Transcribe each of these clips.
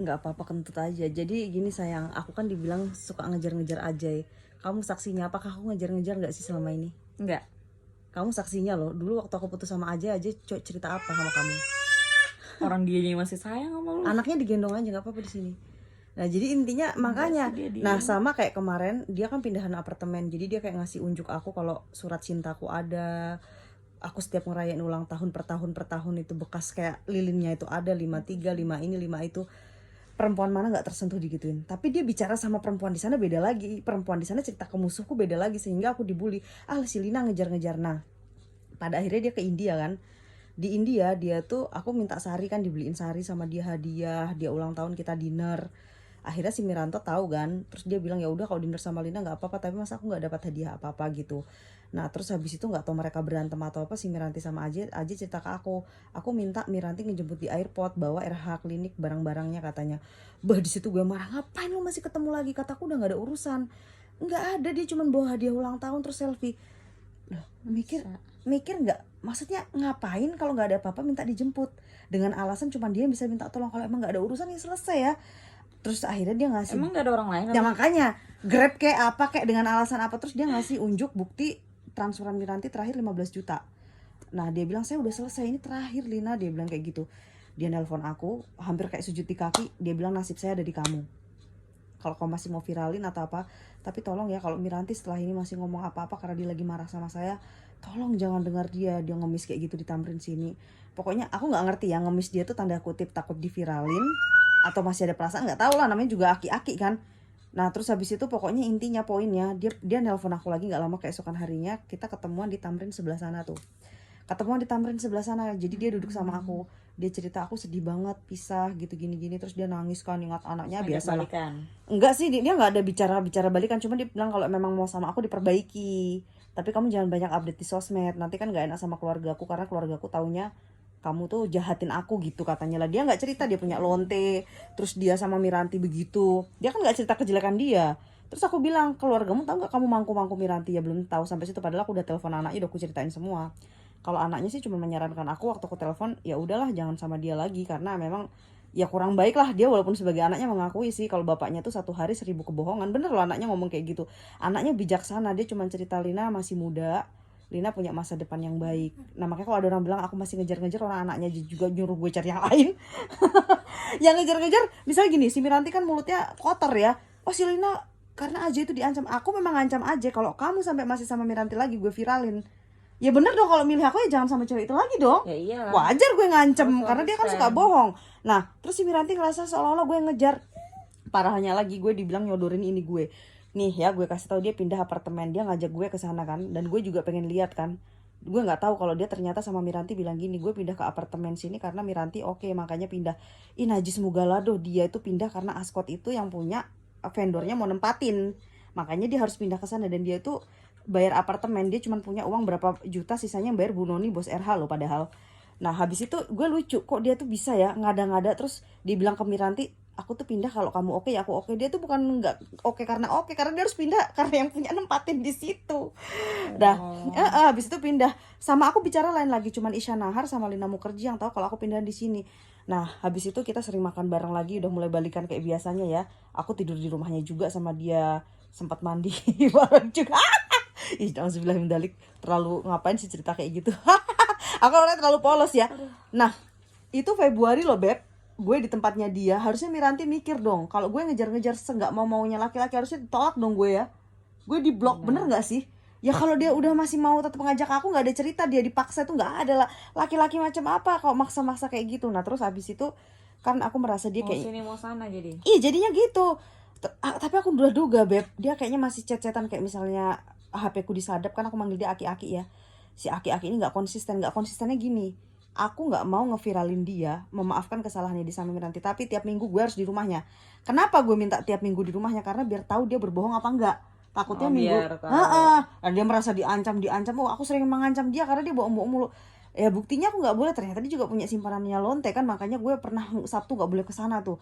nggak apa-apa, kentut aja. Jadi gini sayang, aku kan dibilang suka ngejar-ngejar Ajay. Kamu saksinya, apakah aku ngejar-ngejar nggak sih selama ini? Enggak. Kamu saksinya loh, dulu waktu aku putus sama Ajay cerita apa sama kamu? Orang dia masih sayang sama lu. Anaknya digendong aja, nggak apa-apa di sini. Nah jadi intinya makanya, nah sama kayak kemarin dia kan pindahan apartemen, jadi dia kayak ngasih unjuk aku kalau surat cintaku ada. Aku setiap ngerayain ulang tahun per tahun itu bekas kayak lilinnya itu ada 53, 5 ini 5 itu. Perempuan mana nggak tersentuh digituin, tapi dia bicara sama perempuan di sana beda lagi, perempuan di sana cerita ke musuhku beda lagi, sehingga aku dibully. Si Lina ngejar-ngejar. Nah pada akhirnya dia ke India kan. Di India dia tuh, aku minta sari kan, dibeliin sari sama dia hadiah, dia ulang tahun kita dinner. Akhirnya si Miranto tahu kan, terus dia bilang ya udah kalau dinner sama Lina nggak apa-apa, tapi masa aku nggak dapat hadiah apa-apa gitu. Nah terus habis itu nggak tahu mereka berantem atau apa, si Miranti sama Aji cerita ke aku minta Miranti ngejemput di airport, bawa RH klinik barang-barangnya katanya. Di situ gue marah, ngapain lu masih ketemu lagi, kataku udah nggak ada urusan. Nggak ada, dia cuma bawa hadiah ulang tahun terus selfie. Loh, mikir nggak, maksudnya ngapain kalau nggak ada apa-apa minta dijemput dengan alasan cuma dia bisa minta tolong, kalau emang nggak ada urusan ya selesai ya. Terus akhirnya dia ngasih, emang nggak ada orang lain ya makanya Grab kayak apa kayak dengan alasan apa, terus dia ngasih unjuk bukti transferan Miranti terakhir 15 juta. Nah dia bilang saya udah selesai, ini terakhir Lina, dia bilang kayak gitu. Dia nelpon aku hampir kayak sujud di kaki, dia bilang nasib saya ada di kamu, kalau kamu masih mau viralin atau apa, tapi tolong ya kalau Miranti setelah ini masih ngomong apa-apa karena dia lagi marah sama saya, tolong jangan dengar dia ngemis kayak gitu di Tamrin sini. Pokoknya aku nggak ngerti ya, ngemis dia tuh tanda kutip takut diviralin atau masih ada perasaan, nggak tahu lah, namanya juga aki-aki kan. Nah terus habis itu pokoknya intinya poinnya dia nelpon aku lagi nggak lama keesokan harinya, kita ketemuan di Tamrin sebelah sana tuh, ketemuan di Tamrin sebelah sana. Jadi dia duduk sama aku, dia cerita aku sedih banget pisah gitu gini-gini, terus dia nangis kan ingat anaknya. Biasa lah, enggak sih, dia nggak ada bicara balikan, cuma dia bilang kalau memang mau sama aku diperbaiki, tapi kamu jangan banyak update di sosmed, nanti kan nggak enak sama keluargaku karena keluargaku taunya kamu tuh jahatin aku gitu katanya lah. Dia nggak cerita dia punya lonte, terus dia sama Miranti begitu, dia kan nggak cerita kejelekan dia. Terus aku bilang, keluargamu tahu nggak kamu mangku Miranti? Ya belum tahu sampai situ, padahal aku udah telepon anaknya, udah aku ceritain semua. Kalau anaknya sih cuma menyarankan aku waktu aku telepon, ya udahlah jangan sama dia lagi karena memang ya kurang baik lah dia, walaupun sebagai anaknya mengakui sih kalau bapaknya tuh 1 hari 1000 kebohongan. Bener loh anaknya ngomong kayak gitu. Anaknya bijaksana, dia cuma cerita Lina masih muda, Lina punya masa depan yang baik. Nah makanya kalau ada orang bilang aku masih ngejar-ngejar, orang anaknya juga nyuruh gue cari yang lain. Yang ngejar-ngejar misalnya gini, si Miranti kan mulutnya kotor ya, si Lina karena Aja itu diancam. Aku memang ngancam Aja, kalau kamu sampai masih sama Miranti lagi gue viralin. Ya bener dong, kalau milih aku ya jangan sama cewek itu lagi dong. Ya iyalah. Wajar gue ngancem karena dia kan suka bohong. Nah terus si Miranti ngerasa seolah-olah gue ngejar. Parahnya lagi gue dibilang nyodorin ini gue. Nih ya gue kasih tahu, dia pindah apartemen, dia ngajak gue ke sana kan, dan gue juga pengen lihat kan. Gue nggak tahu kalau dia ternyata sama Miranti bilang gini, gue pindah ke apartemen sini karena Miranti oke, makanya pindah. Najis Mugalado, dia itu pindah karena Ascot itu yang punya vendornya mau nempatin, makanya dia harus pindah ke sana. Dan dia itu bayar apartemen, dia cuma punya uang berapa juta, sisanya bayar Bu Noni bos RH loh padahal. Nah habis itu gue lucu, kok dia tuh bisa ya ngada-ngada terus dibilang ke Miranti, aku tuh pindah kalau kamu oke ya aku oke. Dia tuh bukan nggak oke karena dia harus pindah karena yang punya nempatin di situ. Dah, habis itu pindah. Sama aku bicara lain lagi, cuman Isya Nahar sama Lina Mukherjee yang tahu kalau aku pindah di sini. Nah, habis itu kita sering makan bareng lagi, udah mulai balikan kayak biasanya ya. Aku tidur di rumahnya juga sama dia, sempat mandi bareng juga. Ih, nauzubillah min dzalik, terlalu ngapain sih cerita kayak gitu. Aku orangnya terlalu polos ya. Nah, itu Februari loh, Beb. Gue di tempatnya dia, harusnya Miranti mikir dong, kalau gue ngejar-ngejar nggak maunya laki-laki harusnya ditolak dong gue ya. Gue di blok, bener nggak sih? Ya kalau dia udah masih mau tetap ngajak aku, nggak ada cerita dia dipaksa, tuh nggak ada lah. Laki-laki macam apa kalau maksa-maksa kayak gitu. Nah terus habis itu kan aku merasa dia kayak mau sini mau sana jadi. Iya jadinya gitu. Tapi aku udah duga, Beb, dia kayaknya masih chat-chatan kayak misalnya HP ku disadap kan, aku manggil dia aki-aki ya. Si aki-aki ini nggak konsistennya gini. Aku nggak mau ngeviralin dia, memaafkan kesalahannya di sama Miranti, tapi tiap minggu gue harus di rumahnya. Kenapa gue minta tiap minggu di rumahnya? Karena biar tahu dia berbohong apa enggak. Takutnya minggu, dan dia merasa diancam. Aku sering mengancam dia karena dia bohong-bohong mulu. Ya buktinya aku nggak boleh, ternyata dia juga punya simpanannya lonte kan, makanya gue pernah Sabtu nggak boleh kesana tuh.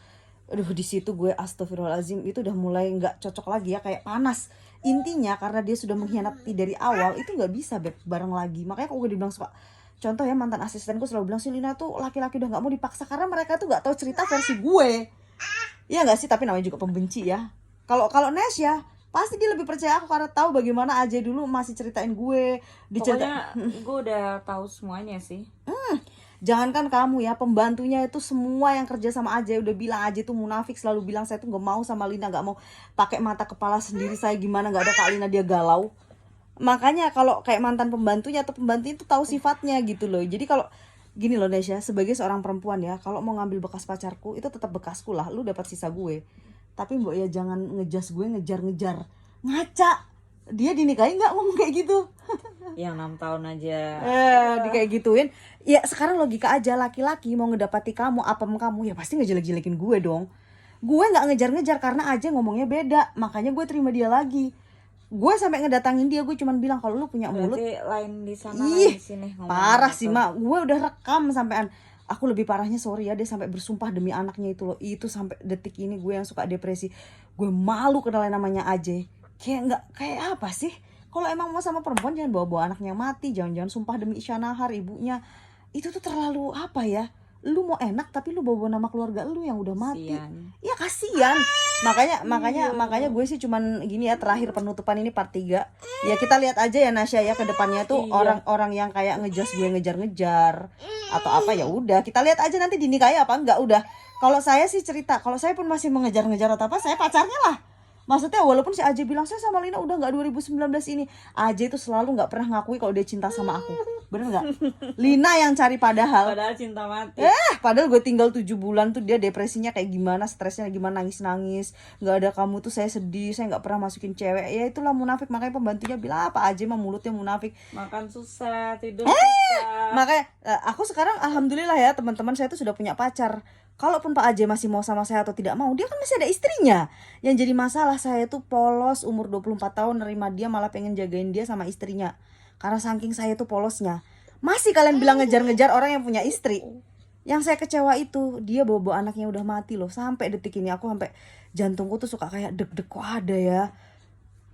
Aduh di situ gue astagfirullahaladzim, itu udah mulai nggak cocok lagi ya, kayak panas. Intinya karena dia sudah mengkhianati dari awal, itu nggak bisa Beb bareng lagi. Makanya kok gue dibilang suka, contoh ya mantan asistenku selalu bilang, si Lina tuh laki-laki udah nggak mau dipaksa, karena mereka tuh nggak tahu cerita versi gue. Iya nggak sih, tapi namanya juga pembenci ya. Kalau Nesya pasti dia lebih percaya aku karena tahu bagaimana aja dulu masih ceritain gue, Pokoknya gue udah tahu semuanya sih. Jangankan kamu ya, pembantunya itu semua yang kerja sama Ajay udah bilang Ajay tuh munafik, selalu bilang saya tuh nggak mau sama Lina, nggak mau pakai mata kepala sendiri saya gimana nggak ada Kak Lina dia galau. Makanya kalau kayak mantan pembantunya atau pembantu itu tahu sifatnya gitu loh. Jadi kalau gini loh Nesya, sebagai seorang perempuan ya, kalau mau ngambil bekas pacarku itu tetap bekasku lah, lu dapat sisa gue. Tapi mbok ya jangan ngejas gue ngejar-ngejar, ngaca. Dia dinikahi nggak ngomong kayak gitu? Yang 6 tahun aja. Di kayak gituin. Ya sekarang logika aja, laki-laki mau ngedapati kamu, apem kamu ya pasti ngejelek-jelekin gue dong. Gue nggak ngejar-ngejar karena aja ngomongnya beda, makanya gue terima dia lagi. Gue sampai ngedatangin dia, gue cuman bilang kalau lu punya mulut. Berarti lain di sana, Ih, lain di sini. ngomongnya parah gitu. sih mak, gue udah rekam sampean. Aku lebih parahnya sorry ya, dia sampai bersumpah demi anaknya itu loh. Itu sampai detik ini gue yang suka depresi. Gue malu kenalin namanya Ajay. Kayak nggak, kayak apa sih? Kalau emang mau sama perempuan jangan bawa-bawa anaknya mati, jangan-jangan sumpah demi Isyanahar ibunya. Itu tuh terlalu apa ya? Lu mau enak tapi lu bawa nama keluarga lu yang udah mati. Kasian. Ya kasihan. Makanya gue sih cuman gini ya, terakhir penutupan ini part 3. Ya kita lihat aja ya Nasya ya, ke depannya tuh Iya. orang-orang yang kayak ngejas gue ngejar-ngejar atau apa, ya udah kita lihat aja nanti dinikahi apa enggak udah. Kalau saya sih cerita, kalau saya pun masih mengejar-ngejar atau apa, saya pacarnya lah. Maksudnya walaupun si Ajay bilang saya sama Lina udah nggak 2019 ini, Ajay itu selalu nggak pernah ngakui kalau dia cinta sama aku. Bener nggak? Lina yang cari padahal. Padahal cinta mati. Padahal gue tinggal 7 bulan tuh dia depresinya kayak gimana, stresnya gimana, nangis-nangis. Nggak ada kamu tuh saya sedih, saya nggak pernah masukin cewek. Ya itulah munafik, makanya pembantunya bilang apa aja mah mulutnya munafik. Makan susah, tidur susah. Makanya aku sekarang alhamdulillah ya teman-teman, saya tuh sudah punya pacar. Kalaupun Pak Ajay masih mau sama saya atau tidak mau, dia kan masih ada istrinya. Yang jadi masalah saya tuh polos, umur 24 tahun nerima dia, malah pengen jagain dia sama istrinya. Karena saking saya tuh polosnya. Masih kalian bilang ngejar-ngejar orang yang punya istri. Yang saya kecewa itu dia bawa anaknya udah mati loh. Sampai detik ini aku sampai jantungku tuh suka kayak deg-deg, kok ada ya.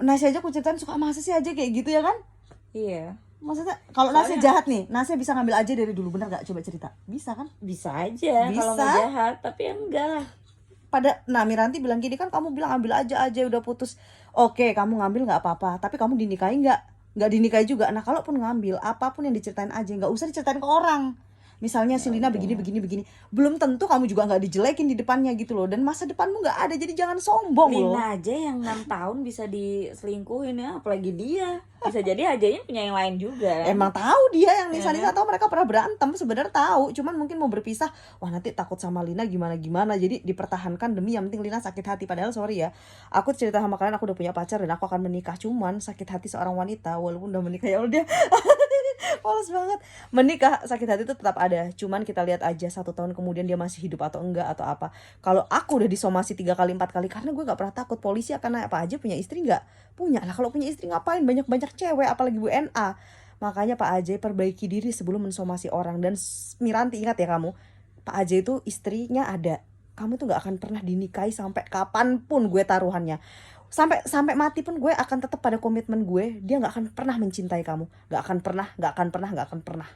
Nasi aja aku ceritain suka, masa sih aja kayak gitu ya kan? Iya. Maksudnya kalau Nasi jahat nih, Nasi bisa ngambil aja dari dulu, bener gak? Coba cerita. Bisa kan? Bisa aja Bisa. kalau nggak jahat, tapi ya enggak lah. Nah Miranti bilang gini kan, kamu bilang ambil aja udah putus. Oke kamu ngambil nggak apa-apa, tapi kamu dinikahi nggak dinikahi juga. Nah kalaupun ngambil, apapun yang diceritain aja, nggak usah diceritain ke orang. Misalnya si Lina begini, belum tentu kamu juga nggak dijelekin di depannya gitu loh. Dan masa depanmu nggak ada, jadi jangan sombong loh. Lina aja yang 6 tahun bisa diselingkuhin ya, apalagi dia. Bisa jadi ajanya punya yang lain juga kan? Emang tahu dia yang Nisa tahu mereka pernah berantem, sebenarnya tahu, cuman mungkin mau berpisah. Wah nanti takut sama Lina gimana, jadi dipertahankan demi yang penting Lina sakit hati. Padahal sorry ya, aku cerita sama kalian aku udah punya pacar dan aku akan menikah, cuman sakit hati seorang wanita walaupun udah menikah, ya udah males banget. Menikah sakit hati itu tetap ada, cuman kita lihat aja 1 tahun kemudian dia masih hidup atau enggak atau apa. Kalau aku udah disomasi 3 kali 4 kali, karena gue nggak pernah takut polisi akan apa aja. Punya istri nggak? Punya lah. Kalau punya istri ngapain banyak cewek, apalagi Bu NA. Makanya Pak Ajay perbaiki diri sebelum mensomasi orang. Dan Miranti ingat ya kamu, Pak Ajay itu istrinya ada. Kamu tuh nggak akan pernah dinikahi sampai kapanpun gue taruhannya. Sampai mati pun gue akan tetap pada komitmen gue. Dia nggak akan pernah mencintai kamu. Nggak akan pernah.